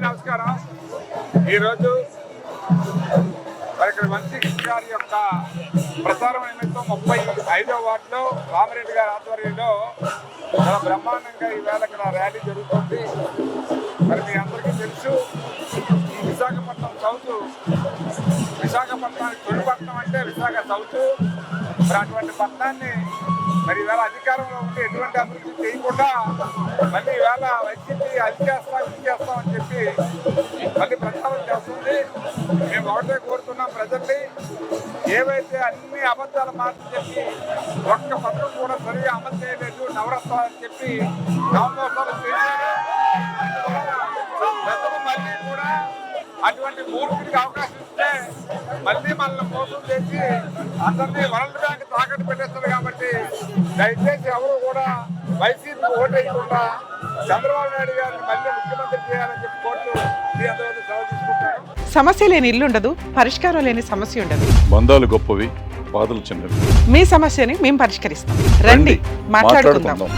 నమస్కారం. ఈరోజు మరి ఇక్కడ మంత్రి గారి యొక్క ప్రసారం నిమిత్తం 35వ వార్డులో రామిరెడ్డి గారి ఆధ్వర్యంలో చాలా బ్రహ్మాండంగా ఈవేళ ఇక్కడ ర్యాలీ జరుగుతుంది. మరి మీ అందరికీ తెలుసు, ఈ విశాఖపట్నం సౌత్, విశాఖపట్నానికి తొలిపట్నం అంటే విశాఖ సౌత్. మరి అటువంటి పట్టణాన్ని మరి ఈవేళ అధికారంలో ఉంటే ఎటువంటి అభివృద్ధి చేయకుండా మళ్ళీ ఈవేళ వైసీపీ అది చేస్తామని చెప్పి మళ్ళీ ప్రచారం చేస్తుంది. మేము ఒకటే కోరుతున్నాం ప్రజల్ని, ఏవైతే అన్ని అబద్ధాల మాటలు చెప్పి ఒక్క పథకం కూడా సరిగా అమలు చేయలేదు, నవరత్నాలు అని చెప్పి నవమోసాలు చేశారు. ప్రజలు మళ్ళీ కూడా అటువంటి మూర్ఖుడికి అవకాశం ఇస్తే మళ్ళీ మనల్ని మోసం చేసి అందరినీ వరల్డ్ బ్యాంక్ తాకట్టు పెట్టేస్తారు. కాబట్టి దయచేసి ఎవరు కూడా వైసీపీ ఓటేయకుండా చంద్రబాబు నాయుడు గారిని మళ్ళీ ముఖ్యమంత్రి చేయాలని చెప్పి కోర్టు మీ అందరూ సెలవు తీసుకుంటారు. సమస్య లేని ఇల్లు ఉండదు, పరిష్కారం లేని సమస్య ఉండదు. బంధాలు గొప్పవి, బాధలు చిన్నవి. మీ సమస్యని మేము పరిష్కరిస్తాం. రండి, మాట్లాడుకుందాం.